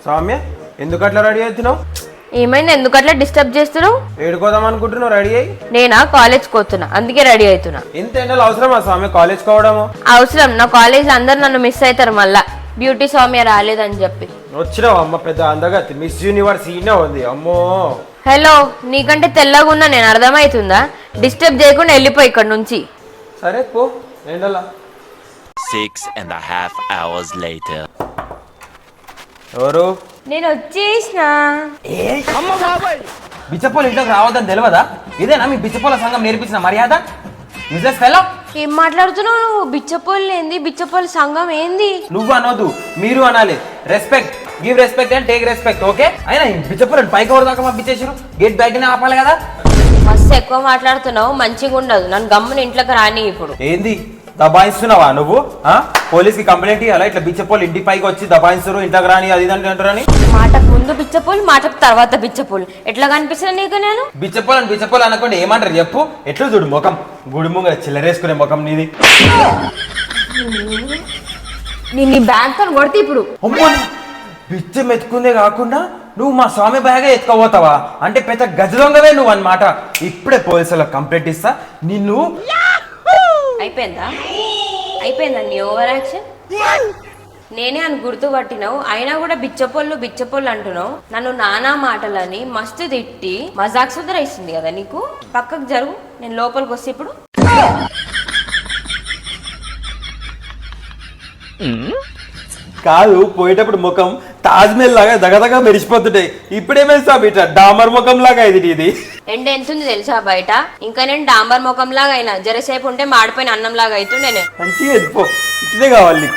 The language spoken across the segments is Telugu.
సౌమ్య ఎందుకు అట్లా రెడీ అవుతున్నావు? ఏమైంది, ఎందుకు అట్లా డిస్టర్బ్ చేస్తున్నావు? ఏడుకోదాం అనుకుంటున్నావు రెడీ అయ్యి? నేనా కాలేజ్కి పోతున్నా, అందుకే రెడీ అవుతున్నా. ఇంత ఎండలు అవసరమా సౌమ్య కాలేజ్ కోవడము? అవసరం, నా కాలేజ్ అందరు నన్ను మిస్ అవుతారు మళ్ళా బ్యూటీ సౌమ్య రాలేదని చెప్పి. వచ్చినావు అమ్మ పెద్ద అందగతి, మిస్ యూనివర్స్ ఈయనే ఉంది. అమ్మో హలో, నీకంటే తెల్లగా ఉన్నా నేను, అర్థమవుతుందా? డిస్టర్బ్ చేయకుండా వెళ్ళిపో ఇక్కడ నుంచి. సరే పో ఎండలా. 6.5 hours later. ఎవరు? నేను వచ్చేసిన. బిచ్చపోలు ఇంట్లోకి రావద్దని తెలియదా? ఇదేనా మీ బిచ్చపోల సంఘం నేర్పించిన మర్యాద? Useless fellow. ఏం మాట్లాడుతున్నావు నువ్వు? బిచ్చపోలు ఏంది? బిచ్చపోలు సంఘం ఏంది? నువ్వు అనొద్దు, మీరు అనాలి. Respect, give respect and take respect. Okay? అయినా బిచ్చపోలను పైకి ఎవరు దాకా పంపించేసారు? గేట్ బయటనే ఆపాలి కదా. మస్తు ఎక్కువ మాట్లాడుతున్నావు, మంచిగా ఉండదు. నన్ను గమ్మున ఇంట్లోకి రాని. ఇప్పుడు ఏంది దబాయిస్తున్నావా నువ్వు? పోలీస్ కి కంప్లైంట్ ఇవ్వాలా? ఇట్లా బిచ్చపోలు ఇంటి పైకి వచ్చి దబాయిస్తారు, ఇంట్లోకి రాని అది ఇదని అంటారని. మాటకు ముందు బిచ్చపోలు, మాటకు తర్వాత బిచ్చపోలు. ఎట్లా కనిపిస్తున్నా నీకు నేను? బిచ్చపోలు అనకుండా ఏమంటారు చెప్పు? ఎట్లా చూడు ముఖం, గుడిముంగ చిల్లరేసుకునే ముఖం నీది. నేను నీ బ్యాగ్ తో కొడితే ఇప్పుడు. అమ్మో, బిచ్చం ఎత్తుకుందే కాకుండా నువ్వు మా స్వామి బ్యాగే ఎత్తుకోపోతావా? అంటే పెద్ద గజ దొంగవే నువ్వు అన్నమాట. ఇప్పుడే పోలీసులకు కంప్లైంట్ ఇస్తా నిన్ను. అయిపోయిందా నీ ఓవర్ యాక్షన్? నేనే అని గుర్తుపట్టినావు, అయినా కూడా బిచ్చపోళ్ళు అంటున్నావు. నన్ను నానా మాటలని మస్తు తిట్టి మజాక్ సుధర ఇస్తుంది కదా నీకు. పక్కకు జరుగు, నేను లోపలికి వస్తే ఇప్పుడు. కాదు, పోయేటప్పుడు ముఖం తాజ్మహల్ లాగా దగదగా మెరిసిపోతుంటాయి. ఇప్పుడేమేస్తా ఇట్లా డామర్ ముఖం లాగా ఇది. ఎండ ఎంతుంది తెలుసా బయట? ఇంకా నేను డాంబర్ ముఖం లాగా అయినా, జరసేపు ఉంటే మాడిపోయిన అన్నం లాగా అవుతుండే. నేను మంచిగా ఎదిపో, ఇట్లే కావాలి.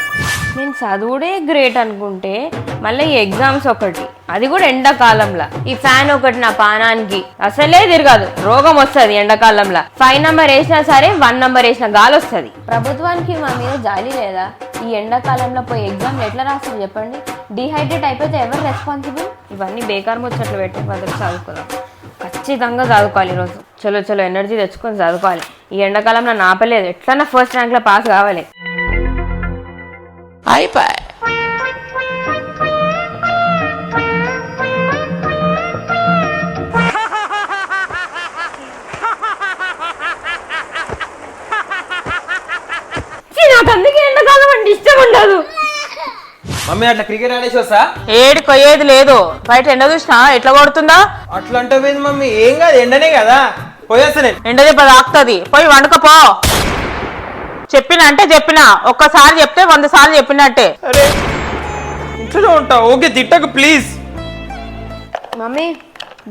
నేను చదువుడే గ్రేట్ అనుకుంటే మళ్ళీ ఈ ఎగ్జామ్స్ ఒకటి, అది కూడా ఎండాకాలంలో. ఈ ఫ్యాన్ ఒకటి నా పానానికి అసలే తిరగదు, రోగం వస్తుంది ఎండాకాలంలో. 5 నంబర్ వేసినా సరే 1 నంబర్ వేసిన గాలి వస్తుంది. ప్రభుత్వానికి మా మీద జాలి లేదా? ఈ ఎండాకాలంలో పోయి ఎగ్జామ్లు ఎట్లా రాస్తారు చెప్పండి? డిహైడ్రేట్ అయిపోతే ఎవరు రెస్పాన్సిబుల్? ఇవన్నీ బేకార్ ముచ్చట్లు పెట్టే బదులు చదువుకుందాం. ఖచ్చితంగా చదువుకోవాలి ఈరోజు. చలో ఎనర్జీ తెచ్చుకొని చదువుకోవాలి. ఈ ఎండాకాలంలో నాపలేదు, ఎట్లన్నా ఫస్ట్ ర్యాంక్లో పాస్ కావాలి. అయిపోయి నాకు అందుకే ఎండాకాలం అంటే ఇష్టం ఉండదు. మమ్మీ అట్లా క్రికెట్ ఆడేసి వస్తా. ఏడి కొయ్యేది లేదు, బయట ఎండ చూసినా ఎట్లా కొడుతుందా? అట్లా అంటే మమ్మీ ఏం కాదు, ఎండనే కదా. పోయేస్తా నేను. ఎండ దెబ్బ తాకుతుంది, పోయి వండుకపో. చెప్పినా ఒక్కసారి చెప్తే 100 సార్లు చెప్పినట్టే. అరే ఇంట్లో ఉంటా. ఓకే తిట్టకు ప్లీజ్. మమ్మీ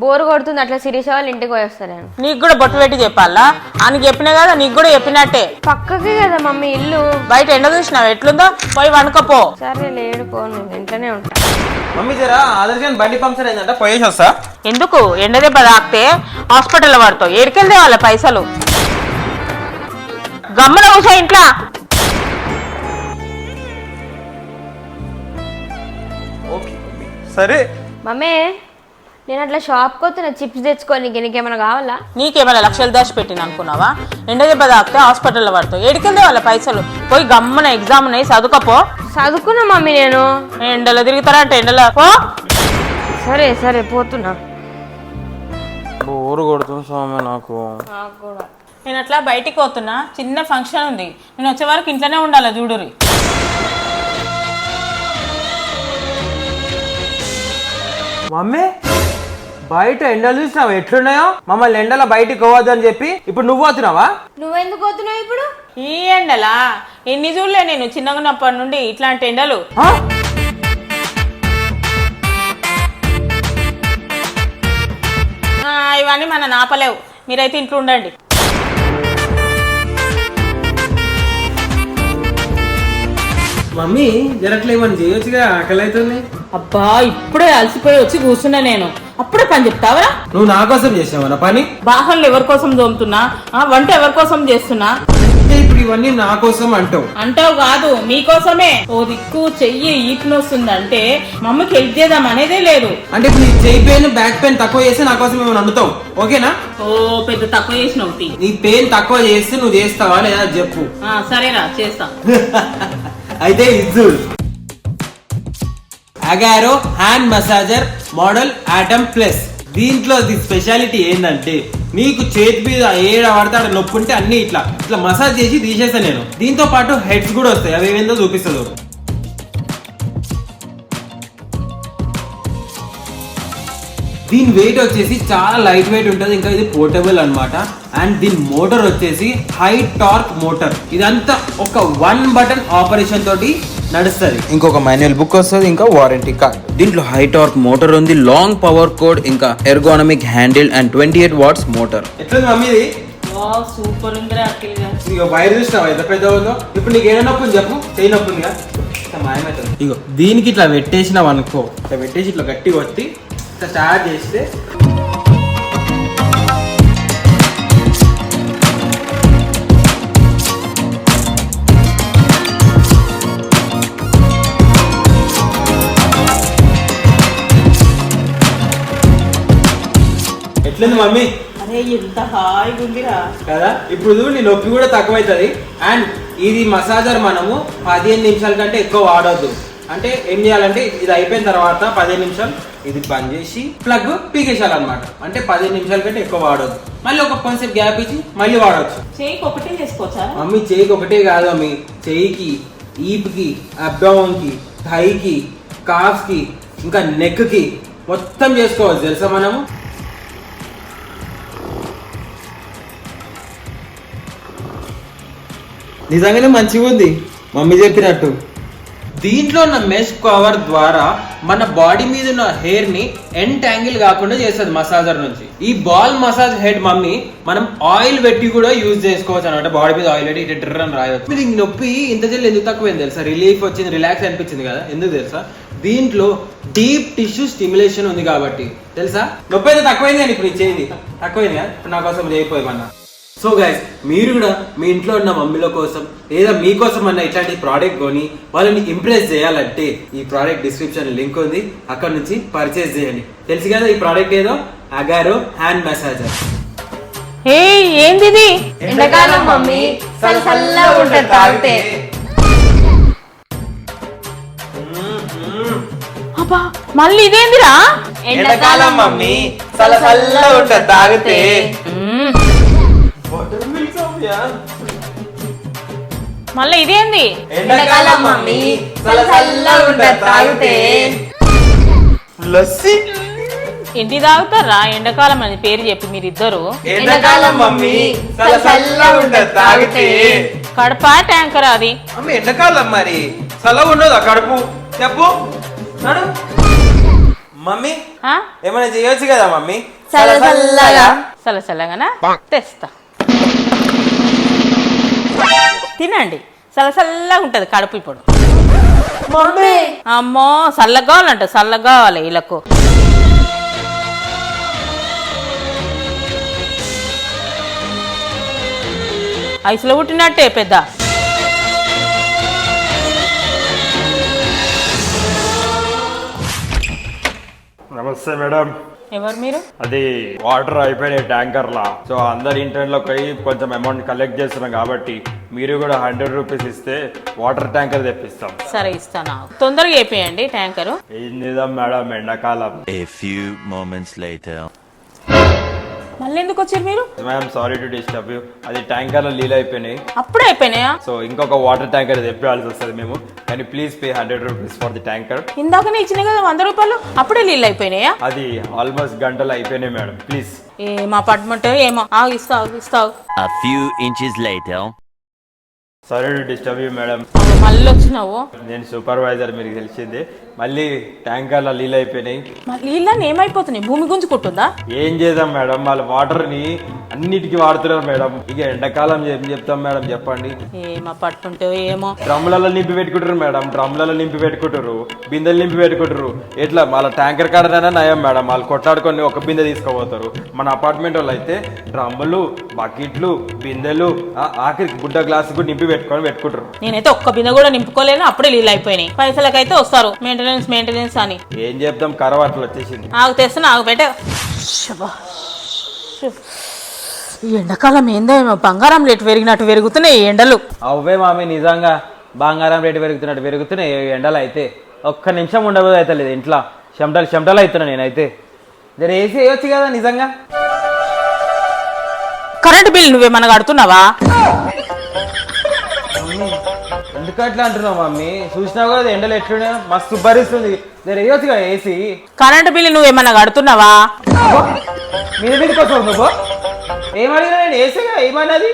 బోర్ కొడుతుంది, అట్లా శిరీష వాళ్ళ ఇంటికి పోయేస్తాను నేను. నీకు కూడా బొట్టు పెట్టి చెప్పాలా? అని చెప్పినా కదా, నీకు కూడా చెప్పినట్టే. పక్కకే కదా మమ్మీ ఇల్లు. బయట ఎండ చూసినావు ఎట్లుందో, పోయి వండుకపో. సరే లేడు పోను, ఇంట్లోనే ఉంటా. మమ్మీ జరా ఆదర్శ బండి పంక్చర్ అయిందంట, పోయేసి వస్తా. ఎందుకు? ఎండ దెబ్బ తాకితే హాస్పిటల్ పడతావు, ఏడికెళ్తే వాళ్ళ పైసలు. గమ్మున కూసో ఇంట్లో. ఓకే సరే. మమ్మీ నేను అట్లా షాప్కి వస్తున్నా చిప్స్ తెచ్చుకోని, నీకేమైనా కావాలా? నీకేమైనా లక్షలు దాచి పెట్టిన అనుకున్నావా? ఎండ దెబ్బ తాకితే హాస్పిటల్లో పడతావు, ఏడికెళ్తే వాళ్ళ పైసలు. పోయి గమ్మున ఎగ్జామ్ ఉన్నాయి, చదువుకపో. చదువుకున్నా మమ్మీ నేను. ఎండలో తిరుగుతారా అంటే ఎండలో పో. సరే పోతున్నా. బోరు కొడుతుంది స్వామి నాకు. నేను అట్లా బయటికి పోతున్నా, చిన్న ఫంక్షన్ ఉంది, నేను వచ్చే వరకు ఇంట్లోనే ఉండాలి చూడురి. మమ్మీ బయట ఎండలు చూసినావు ఎట్లున్నాయో? మమ్మల్ని ఎండల బయటికి పోవద్దు అని చెప్పి ఇప్పుడు నువ్వు పోతున్నావా? నువ్వెందుకు పోతున్నావు ఇప్పుడు? ఈ ఎండలా ఎన్ని చూడలే నేను చిన్నగా ఉన్నప్పటి నుండి ఇట్లాంటి ఎండలు. ఇవన్నీ మన నాపలేవు, మీరైతే ఇంట్లో ఉండండి. మమ్మీ జరట్లేమని చేయొచ్చుగా, ఆకలి అవుతుంది. అబ్బా ఇప్పుడే అలసిపోయి వచ్చి కూర్చున్నా నేను, అప్పుడే పని చెప్తావా? నువ్వు నా కోసం చేసావా పని? బాహన్లు ఎవరి కోసం తోముతున్నా, వంట ఎవరి కోసం చేస్తున్నా? ఇప్పుడు ఇవన్నీ నా కోసం అంటావు కాదు, మీకోసమే. ఓ దిక్కు చెయ్యి ఈట్ని వస్తుంది అంటే మమ్మకి హెల్ప్ చేద్దాం అనేదే లేదు. అంటే ఇప్పుడు నీ చెయ్యి పెయిన్ బ్యాక్ పెయిన్ తక్కువ చేస్తే నా కోసం ఏమైనా వండుతావు, ఓకేనా? ఓ పెద్ద తక్కువ చేసినవుతి. నీ పెయిన్ తక్కువ చేస్తే నువ్వు చేస్తావా లేదా చెప్పు. సరేరా చేస్తా. అయితే ఇద్దు అగారో hand massager model Atom plus. దీంట్లో ది స్పెషాలిటీ ఏంటంటే నీకు చేతి మీద ఏడ పడితే ఆడ నొప్పి ఉంటే అన్ని ఇట్లా ఇట్లా మసాజ్ చేసి తీసేస్తాను నేను. దీంతో పాటు హెడ్స్ కూడా వస్తాయి, అవి ఏమేందో చూపిస్తుంది. దీని వెయిట్ వచ్చేసి చాలా లైట్ వెయిట్ ఉంటుంది, ఇంకా ఇది పోర్టబుల్ అన్నమాట. అండ్ దీని మోటార్ వచ్చేసి హై టార్క్ మోటార్. ఇదంతా ఒక 1 బటన్ ఆపరేషన్ తోటి నడుస్తుంది. ఇంకొక మాన్యువల్ బుక్ వస్తుంది, ఇంకా వారంటీ కార్డ్. దీంట్లో హై టార్క్ మోటార్ ఉంది, లాంగ్ పవర్ కోడ్, ఇంకా ఎర్గోనమిక్ హ్యాండిల్ అండ్ 28 వాట్స్ మోటార్. ఎట్లా మమ్మీది? సూపర్ ఉందిరా ఇక వైర్ చూసినావా ఎంత పెద్ద ఉందో? ఇప్పుడు నీకు ఏదో నొప్పి చెప్పు, చేయి నొప్పి ఉందిగా మాయమవుతుంది. ఇగో దీనికి ఇట్లా పెట్టేసినావు అనుకో, ఇట్లా పెట్టేసి ఇట్లా గట్టి కొట్టి స్టార్ట్ చేస్తే ఎట్లుంది మమ్మీ? అరే ఎంత హాయిగా ఉందిరా కదా. ఇప్పుడు నీ నొప్పి కూడా తక్కువైతుంది. అండ్ ఇది మసాజర్ మనము 15 నిమిషాల కంటే ఎక్కువ వాడొద్దు. అంటే ఏం చేయాలంటే ఇది అయిపోయిన తర్వాత 15 నిమిషాలు ఇది బంద్ చేసి ప్లగ్ పీకేసాలన్నమాట. అంటే 15 నిమిషాల కంటే ఎక్కువ వాడొద్దు. మళ్ళీ ఒక కొంచెం గ్యాప్ ఇచ్చి మళ్ళీ వాడవచ్చు. చేయికి ఒకటే చేసుకోవచ్చా మమ్మీ? చేయికి ఒకటే కాదు మమ్మీ, చేయికి, ఈప్కి, అబ్డామన్కి, థైకి, కాఫ్కి, ఇంకా నెక్కి మొత్తం చేసుకోవచ్చు తెలుసా మనము. నిజంగానే మంచిగా ఉంది మమ్మీ చెప్పినట్టు. దీంట్లో ఉన్న మెష్ కవర్ ద్వారా మన బాడీ మీద ఉన్న హెయిర్ ని ఎంటాంగిల్ కాకుండా చేస్తుంది మసాజర్ నుంచి. ఈ బాల్ మసాజ్ హెడ్ మమ్మీ మనం ఆయిల్ పెట్టి కూడా యూజ్ చేసుకోవచ్చు అనమాట. బాడీ మీద ఆయిల్ పెట్టి ఇట్లా డ్రర్ అని రాయవచ్చు. మీకు నొప్పి ఇంత జల్లు ఎందుకు తక్కువైంది తెలుసా? రిలీఫ్ వచ్చింది, రిలాక్స్ అనిపించింది కదా. ఎందుకు తెలుసా? దీంట్లో డీప్ టిష్యూ స్టిమ్యులేషన్ ఉంది కాబట్టి తెలుసా. నొప్పి అయితే తక్కువైంది కానీ ఇప్పుడు ఇచ్చేది తక్కువైంది కదా. ఇప్పుడు నా కోసం చేయకపోయేమన్నా. సో గైస్, మీరు కూడా మీ ఇంట్లో ఉన్న మమ్మీల కోసం లేదా మీకోసం అన్న ఇట్లాంటి ప్రోడక్ట్ కొని వాళ్ళని ఇంప్రెస్ చేయాలంటే ఈ ప్రోడక్ట్ డిస్క్రిప్షన్ లింక్ ఉంది, అక్కడ నుంచి పర్చేస్ చేయండి. తెలుసు కదా ఈ ప్రోడక్ట్ ఏదో? Agaro hand massager. ఏంది ఇది? ఎండాకాలం మమ్మీ చల్లగా ఉంటది తాగితే. అబ్బా మళ్ళీ ఇదేందిరా? ఎండాకాలం మమ్మీ చల్లగా ఉంటది తాగితే. మళ్ళీ ఇదేంది? ఎండాకాలం మమ్మీ చల్లగా ఉంటది తాగితే. లస్సీ. ఇంటి తాగుతారా ఎండాకాలం అని పేరు చెప్పి మీరిద్దరు? ఎండాకాలం మమ్మీ చల్లగా ఉంటది తాగితే. కడప ట్యాంకర్ అది? మమ్మీ ఎండాకాలం మరి చల్లగా ఉండదు కడుపు. చెప్పు నడు మమ్మీ. ఏమైనా చేయొచ్చు కదా మమ్మీ? చల్లగానా తెస్తా, తినండి. చల్లగా ఉంటది కడుపు. ఇప్పుడు అమ్మో చల్లగా కావాలంట, చల్లగా కావాలి వీళ్ళకు. ఐసులో పుట్టినట్టే పెద్ద. నమస్తే మేడం. ఎవరు మీరు? అది వాటర్ అయిపోయినాయి ట్యాంకర్ లా. సో అందరు ఇంటర్లోకి పోయి కొంచెం అమౌంట్ కలెక్ట్ చేస్తున్నాం కాబట్టి మీరు కూడా 100 రూపీస్ ఇస్తే వాటర్ ట్యాంకర్ తెప్పిస్తాం. సరే ఇస్తాను, తొందరగా అయిపోయండి ట్యాంకరు. ఏం చేద్దాం మేడం, ఎండాకాలం. A few moments later. మళ్ళీ ఎందుకు వచ్చారు మీరు? Ma'am sorry to disturb you. అది ట్యాంకర్ లో నీళ్ళు అయిపోయినాయి. అప్పుడే అయిపోయినాయా? సో ఇంకొక వాటర్ ట్యాంకర్ తెప్పాల్సి వస్తుంది మేము. కానీ please pay 100 rupees for the tanker. ఇందాకనే ఇచ్చినాయి కదా 100 రూపాయలు, అప్పుడే నీళ్ళు అయిపోయినాయా? అది ఆల్మోస్ట్ గంటలు అయిపోయినాయి మేడం, ప్లీజ్. ఏం అపార్ట్మెంట్ ఏమో. ఇస్తావు. A few inches later. Sorry to disturb you madam. మళ్ళీ వచ్చినావు. నేను సూపర్వైజర్, మీకు తెలిసింది. మళ్ళీ ట్యాంకర్లో నీళ్ళు అయిపోయినాయి. నీళ్ళని ఏమైపోతున్నాయి? భూమి గుంజుకుంటుందా? ఏం చేద్దాం మేడం, వాళ్ళ వాటర్ ని అన్నిటికీ వాడుతున్నారు మేడం. ఇక ఎండాకాలం ఏం చెప్తాం మేడం చెప్పండి. ఏం అపార్ట్మెంట్ ఏమో. డ్రమ్లలో నింపి పెట్టుకుంటారు మేడం, డ్రమ్లలో నింపి పెట్టుకుంటారు, బిందెలు నింపి పెట్టుకుంటారు. ఎట్లా వాళ్ళ ట్యాంకర్ కాడనైనా నయం మేడం, వాళ్ళు కొట్టాడుకొని ఒక బిందె తీసుకుపోతారు. మన అపార్ట్మెంట్ వాళ్ళు అయితే డ్రమ్ములు, బకెట్లు, బిందెలు, ఆఖరికి గుడ్డ గ్లాస్ కూడా నింపి పెట్టుకుంటారు. నేనైతే ఒక్క బిందె కూడా నింపుకోలేను, అప్పుడే నీళ్ళు అయిపోయినాయి. పైసలకైతే వస్తారు మెయింటెనెన్స్ అని. ఏం చెప్తాం, కరవాట్లు వచ్చేసింది. ఆగు తెస్తున్నా, ఆగు పెట్ట. ఈ ఎండాకాలం ఏందో ఏమో, బంగారం రేటు పెరిగినట్టు పెరుగుతున్నాయి ఈ ఎండలు. అవే మామి నిజంగా బంగారం రేటు పెరుగుతున్నట్టు పెరుగుతున్నాయి ఎండలు అయితే. ఒక్క నిమిషం ఉండబోదు అయితే లేదు ఇంట్లో చెమటలు అవుతున్నా నేనైతే జర ఏసీ వేయొచ్చు కదా నిజంగా. కరెంట్ బిల్ నువ్వేమన్నా కడుతున్నావా? ఎందుకు అట్లా అంటున్నావు మమ్మీ? చూసినావు కదా ఎండలు ఎట్లున్నాయో మస్తు భరిస్తుంది. జర వేయొచ్చు కదా ఏసీ. కరెంట్ బిల్ నువ్వేమన్నా కడుతున్నావా? మీద మీదకి వస్తావు నువ్వు. ఏమడిగినా నేను ఏసీగా ఏమన్నది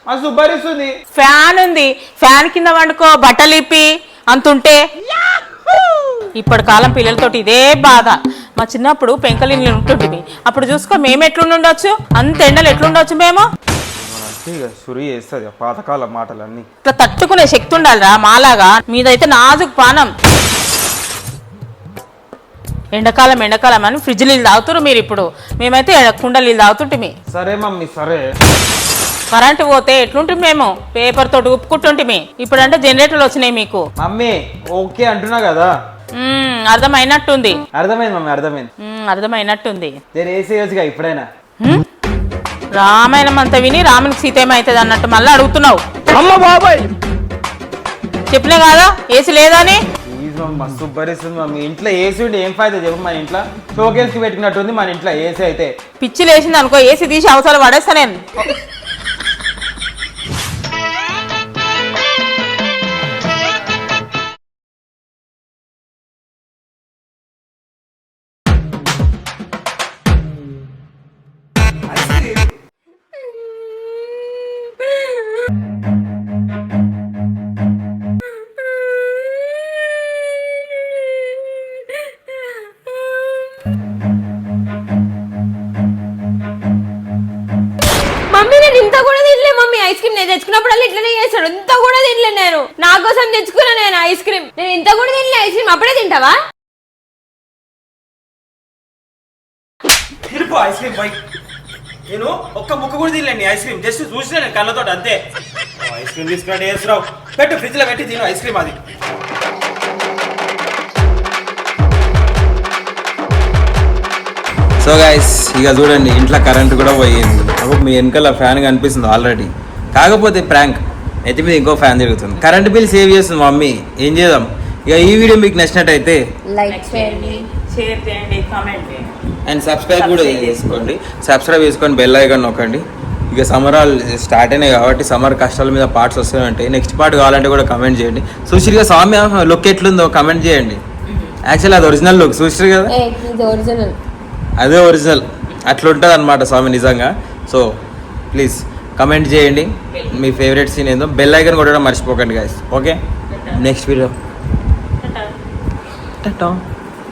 మస్తు భరిస్తుంది. ఫ్యాన్ ఉంది, ఫ్యాన్ కింద వండుకో బట్టలు ఇప్పి అంతుంటే. ఇప్పటి కాలం పిల్లలతోటి ఇదే బాధ. మా చిన్నప్పుడు పెంకలిన్లు ఉంటుంటివి, అప్పుడు చూసుకో మేము ఎట్లుండొచ్చు, అంత ఎండలు ఎట్లుండొచ్చు మేము. సురి వేస్తుంది పాతకాల మాటలన్నీ. ఇట్లా తట్టుకునే శక్తి ఉండాలిరా మాలాగా. మీదైతే నాజుకు పానం. ఎండాకాలం అని ఫ్రిడ్జ్ నీళ్ళు తాగుతారు మీరు, ఇప్పుడు మేమైతే కుండ నీళ్ళు తాగుతుంటిమి. సరే మమ్మీ సరే. కరెంటు పోతే ఎట్లుంటుంది మేము పేపర్ తోటి ఉప్పుకుంటుంటిమి. ఇప్పుడంటే జనరేటర్లు వచ్చినాయి మీకు. మమ్మీ ఓకే అంటున్నా కదా. అర్థమైనట్టుంది. అర్థమైంది మమ్మీ అర్థమైంది. అర్థమైనట్టుంది. నేను ఏసీ వేయొచ్చుగా ఇప్పుడైనా. రామాయణం అంతా విని రామునికి సీత ఏమవుతుంది అన్నట్టు మళ్ళీ అడుగుతున్నావు. అమ్మ బాబాయ్ చెప్పినా కాదా ఏసీ లేదని. ప్లీజ్ మమ్మీ మస్తు భరిస్తుంది మమ్మీ. ఇంట్లో ఏసీ ఉంటే ఏం ఫైదా చెప్పు. మన ఇంట్లో షోకేస్కి పెట్టుకున్నట్టుంది మన ఇంట్లో ఏసీ అయితే. పిచ్చి లేచింది అనుకో ఏసీ తీసి అవసరాలు పడేస్తా నేను. మమ్మీ నేను ఇంత కూడా తినలే మమ్మీ. ఐస్ క్రీమ్ నేను తెచ్చుకున్నప్పుడు అలా ఇట్లనే చేస్తాడు. ఇంత కూడా తినలే నేను. నా కోసం తెచ్చుకున్నా నేను ఐస్ క్రీమ్. నేను ఇంత కూడా తినలే ఐస్ క్రీమ్. అప్పుడే తింటావా? ఐస్ క్రీమ్ బై నేను ఒక్క ముక్క కూడా తినలేండి ఐస్ క్రీమ్. జస్ట్ చూసినా నేను కళ్ళతో అంతే. ఐస్ క్రీమ్ తీసుకురండి వేసురావు. పెట్టు ఫ్రిడ్జ్ లో పెట్టి తిను ఐస్ క్రీమ్ అది. సో గైస్ ఇక చూడండి ఇంట్లో కరెంట్ కూడా పోయింది. అప్పుడు మీ వెనకాల ఫ్యాన్ కనిపిస్తుంది ఆల్రెడీ. కాకపోతే ప్రాంక్ అయితే మీద ఇంకో ఫ్యాన్ తిరుగుతుంది. కరెంట్ బిల్ సేవ్ చేస్తుంది మమ్మీ. ఏం చేద్దాం. ఇక ఈ వీడియో మీకు నచ్చినట్టయితే లైక్ చేయండి, షేర్ చేయండి, కామెంట్ చేయండి అండ్ సబ్స్క్రైబ్ కూడా చేసుకోండి. సబ్స్క్రైబ్ చేసుకొని బెల్ ఐకాన్ నొక్కండి. ఇక సమ్మర్ స్టార్ట్ అయినాయి కాబట్టి సమ్మర్ కష్టాల మీద పార్ట్స్ వస్తాయంటే నెక్స్ట్ పార్ట్ కావాలంటే కూడా కమెంట్ చేయండి. సుశ్రీగా స్వామి లుక్ ఎట్లుందో కమెంట్ చేయండి. యాక్చువల్లీ అది ఒరిజినల్ లుక్ చూసారు కదా, అదే ఒరిజినల్. అట్లా ఉంటుంది అనమాట స్వామి నిజంగా. సో ప్లీజ్ కమెంట్ చేయండి మీ ఫేవరెట్ సీన్ ఏందో. బెల్ ఐకాన్ కొట్టడం మర్చిపోకండి గైస్. Okay next video.